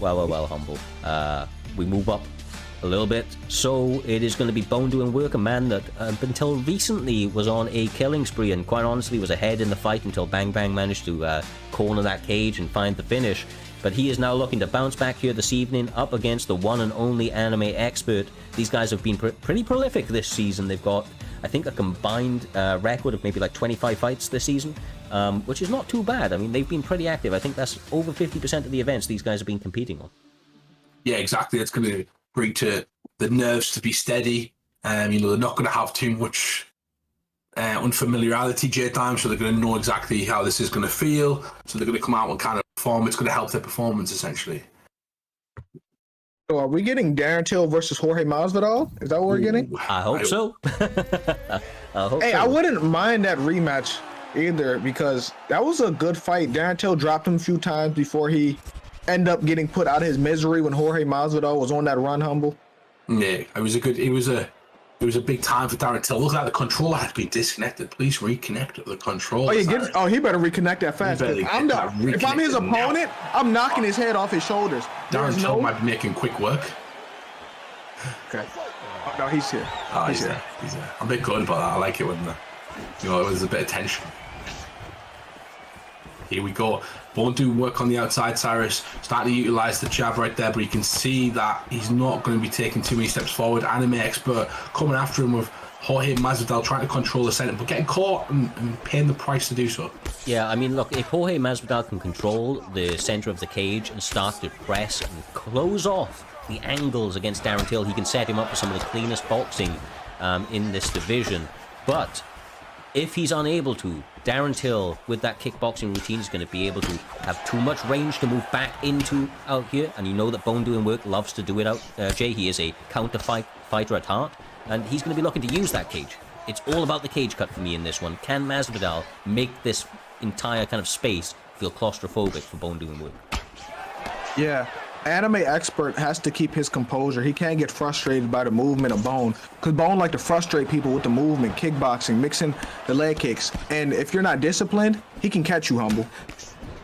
Well, Humble. We move up a little bit. So it is going to be Bone doing work, a man that until recently was on a killing spree and quite honestly was ahead in the fight until Bang Bang managed to corner that cage and find the finish. But he is now looking to bounce back here this evening up against the one and only AnimeExpert. These guys have been pretty prolific this season. They've got, I think, a combined record of maybe like 25 fights this season, which is not too bad. I mean, they've been pretty active. I think that's over 50% of the events these guys have been competing on. Yeah, exactly. It's going to bring to the nerves to be steady. They're not going to have too much unfamiliarity J-Time, so they're going to know exactly how this is going to feel. So they're going to come out and kind of perform. It's going to help their performance, essentially. So are we getting Darren Till versus Jorge Masvidal? Is that what we're getting? I hope so. I wouldn't mind that rematch either, because that was a good fight. Darren Till dropped him a few times before he ended up getting put out of his misery when Jorge Masvidal was on that run, Humble. Yeah, it was a big time for Darren Till. Look at the controller had been disconnected. Please reconnect the controller. He better reconnect that fast. If I'm his opponent, I'm knocking his head off his shoulders. Darren Till might be making quick work. Okay. Oh, no, he's here. He's here. I'm a bit good about that. I like it when there's a bit of tension. Here we go. Bone doing work on the outside, Cyrus. Starting to utilize the jab right there, but you can see that he's not going to be taking too many steps forward. AnimeExpert coming after him with Jorge Masvidal trying to control the center, but getting caught and paying the price to do so. Yeah, I mean, look, if Jorge Masvidal can control the center of the cage and start to press and close off the angles against Darren Till, he can set him up for some of the cleanest boxing in this division. But if he's unable to, Darren Till, with that kickboxing routine, is going to be able to have too much range to move back into out here. And you know that Bone doing work loves to do it out, Jay. He is a counter fighter at heart, and he's going to be looking to use that cage. It's all about the cage cut for me in this one. Can Masvidal make this entire kind of space feel claustrophobic for Bone doing work? Yeah. AnimeExpert has to keep his composure. He can't get frustrated by the movement of Bone, because Bone like to frustrate people with the movement, kickboxing, mixing the leg kicks. And if you're not disciplined, he can catch you, Humble.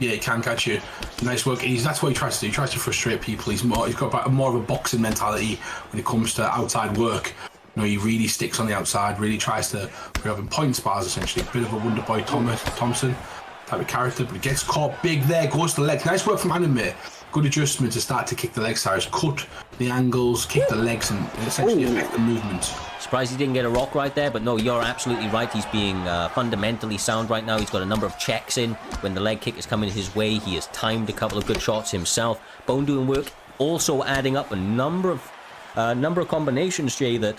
Yeah, he can catch you. Nice work. That's what he tries to do. He tries to frustrate people. He's got more of a boxing mentality when it comes to outside work. He really sticks on the outside, really tries to put up in point spars, essentially. A bit of a Wonder Boy Thompson type of character, but he gets caught big there, goes to the leg. Nice work from Anime. Good adjustment to start to kick the legs, Cyrus. Cut the angles, kick the legs, and essentially affect the movement. Surprised he didn't get a rock right there, but no, you're absolutely right. He's being fundamentally sound right now. He's got a number of checks in. When the leg kick is coming his way, he has timed a couple of good shots himself. Bone doing work, also adding up a number of combinations, Jay, that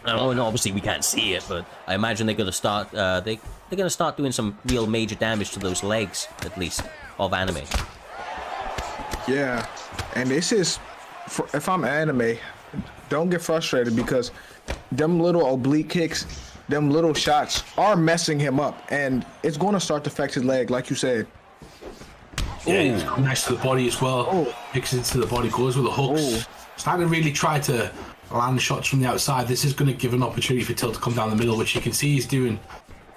and obviously we can't see it, but I imagine they're going to start they're going to start doing some real major damage to those legs, at least, of Anime. Yeah, and this is, if I'm Anime, don't get frustrated, because them little oblique kicks, them little shots are messing him up, and it's going to start to affect his leg, like you said. Yeah, he's nice to the body as well. Picks into the body, goes with the hooks. Starting to really try to land shots from the outside. This is going to give an opportunity for Till to come down the middle, which you can see he's doing,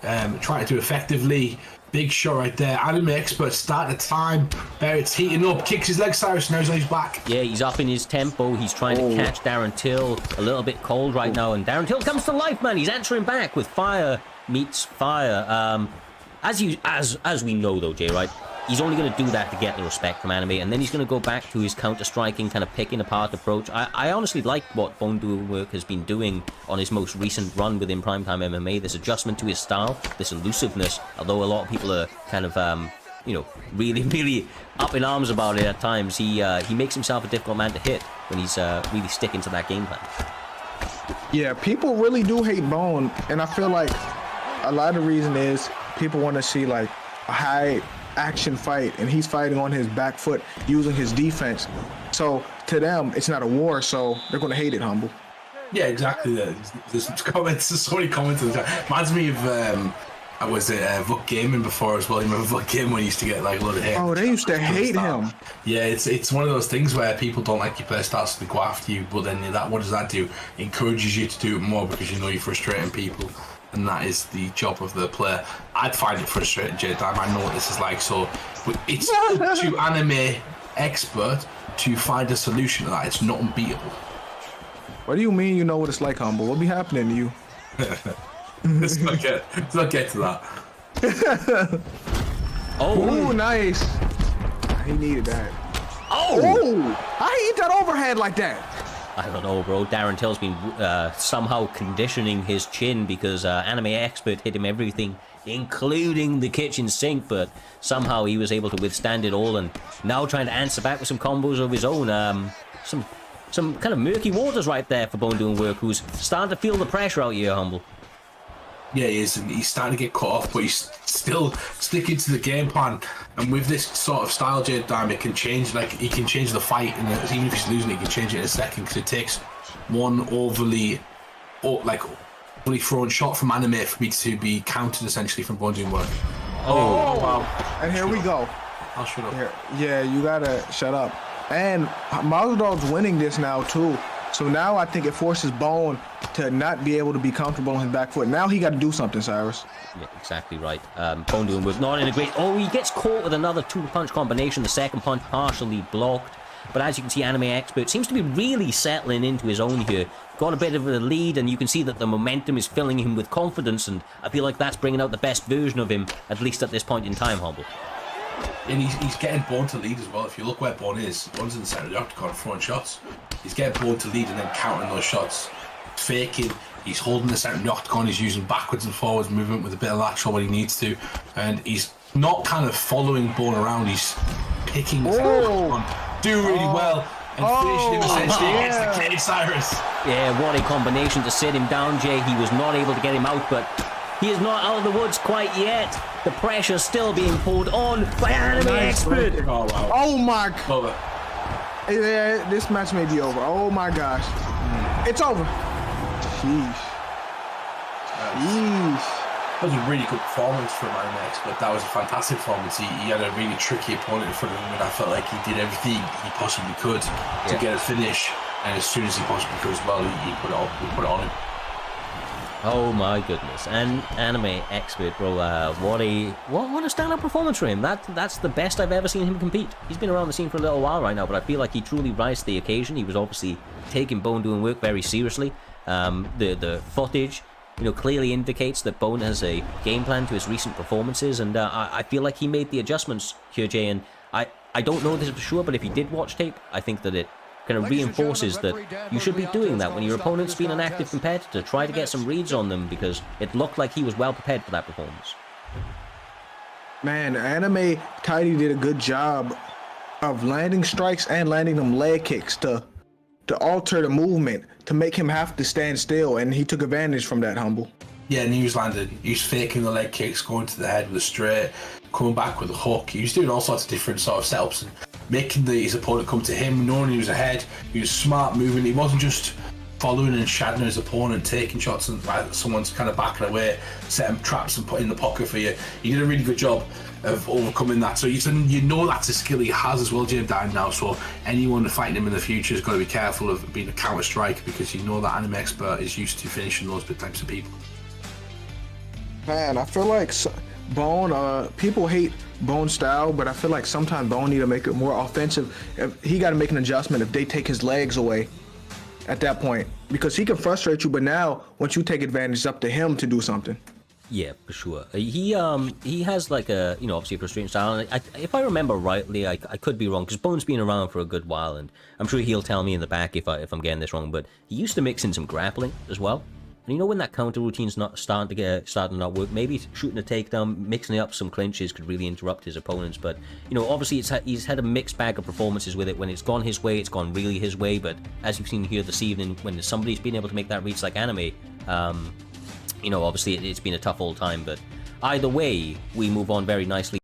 trying to do effectively. Big shot right there. AnimeExpert start the time. Barrett's heating up, kicks his leg, Cyrus, now he's on his back. Yeah, he's up in his tempo. He's trying to catch Darren Till a little bit cold right now, and Darren Till comes to life, man. He's answering back with fire meets fire. As we know though, Jay, right? He's only going to do that to get the respect from Anime, and then he's going to go back to his counter-striking, kind of picking apart approach. I honestly like what Bone doing work has been doing on his most recent run within Primetime MMA. This adjustment to his style, this elusiveness, although a lot of people are kind of, really, really up in arms about it at times. He makes himself a difficult man to hit when he's really sticking to that game plan. Yeah, people really do hate Bone, and I feel like a lot of the reason is people want to see like a high action fight, and he's fighting on his back foot using his defense. So to them, it's not a war, so they're going to hate it, Humble. Yeah, exactly. There's comments, there's so many comments. Reminds me of I was at Vuk Gaming before as well. You remember Vuk Gaming when he used to get like a lot of hate? Oh, they used to hate him. Yeah, it's one of those things where people don't like your player, starts to go after you, but then what does that do? It encourages you to do it more, because you know you're frustrating people. And that is the job of the player. I'd find it frustrating, J-Time. I know what this is like. So it's up to AnimeExpert to find a solution to that. It's not unbeatable. What do you mean you know what it's like, Humble? What be happening to you? Let's not get to that. Oh, nice. He needed that. Oh! How he eat that overhand like that? I don't know, bro. Darren Till's been somehow conditioning his chin because AnimeExpert hit him everything, including the kitchen sink, but somehow he was able to withstand it all, and now trying to answer back with some combos of his own. Some kind of murky waters right there for Bone doing work, who's starting to feel the pressure out here, Humble. Yeah, he is, and he's starting to get cut off, but he's still sticking to the game plan. And with this sort of style, Jade Dime, it can change. Like, he can change the fight, and even if he's losing, he can change it in a second because it takes one overly thrown shot from Anime for me to be countered essentially from Bone doing work. Oh wow! And here we go. I'll shut up. Yeah, you gotta shut up. And Mazdog's winning this now too. So now I think it forces Bone to not be able to be comfortable on his back foot. Now he got to do something, Cyrus. Yeah, exactly right. Bone doing work not in a great... Oh, he gets caught with another two-punch combination. The second punch partially blocked. But as you can see, AnimeExpert seems to be really settling into his own here. Got a bit of a lead, and you can see that the momentum is filling him with confidence, and I feel like that's bringing out the best version of him, at least at this point in time, Humble. And he's getting Bone to lead as well. If you look where Bone is, Bone's in the center of the octagon throwing shots. He's getting Bone to lead and then countering those shots. Faking, he's holding the center of the octagon, he's using backwards and forwards movement with a bit of lateral when he needs to. And he's not kind of following Bone around, he's picking the center of the octagon, doing really well, and finishing him essentially against the Kenny Cyrus. Yeah, what a combination to sit him down, Jay. He was not able to get him out, but he is not out of the woods quite yet. The pressure's still being pulled on by AnimeExpert. Oh, wow. Oh my... Over. Yeah, this match may be over. Oh my gosh. It's over. Sheesh. That was a really good performance from AnimeExpert. That was a fantastic performance. He had a really tricky opponent in front of him, and I felt like he did everything he possibly could to get a finish. And as soon as he possibly could as well, he put it up. He put it on him. Oh my goodness. And AnimeExpert, bro, what a stand-up performance for him. That's the best I've ever seen him compete. He's been around the scene for a little while right now, but I feel like he truly rised to the occasion. He was obviously taking Bone doing work very seriously. The footage, clearly indicates that Bone has a game plan to his recent performances, and I feel like he made the adjustments here, Jay, and I don't know this for sure, but if he did watch tape, I think that it kind of reinforces that you should be doing that when your opponent's been an active competitor. Try to get some reads on them, because it looked like he was well prepared for that performance. Man, Anime Tidy did a good job of landing strikes and landing them leg kicks to alter the movement, to make him have to stand still, and he took advantage from that, Humble. Yeah, and he was faking the leg kicks, going to the head with a straight, coming back with a hook. He was doing all sorts of different sort of setups and making his opponent come to him, knowing he was ahead. He was smart moving. He wasn't just following and shadowing his opponent, taking shots and someone's kind of backing away, setting traps and putting in the pocket for you. He did a really good job of overcoming that. So you know that's a skill he has as well, Jim Down now. So anyone fighting him in the future has got to be careful of being a counter strike, because you know that AnimeExpert is used to finishing those types of people. Man, I feel like Bone, people hate Bone's style, but I feel like sometimes Bone need to make it more offensive. He got to make an adjustment if they take his legs away at that point, because he can frustrate you, but now once you take advantage, it's up to him to do something. Yeah, for sure. He has like a, obviously a frustrating style, and if I remember rightly, I could be wrong, because Bone's been around for a good while, and I'm sure he'll tell me in the back if I'm getting this wrong, but he used to mix in some grappling as well. And when that counter routine's not starting to not work, maybe shooting a takedown, mixing up some clinches could really interrupt his opponents. But obviously he's had a mixed bag of performances with it. When it's gone his way, it's gone really his way. But as you've seen here this evening, when somebody's been able to make that reach like Anime, obviously it's been a tough old time. But either way, we move on very nicely.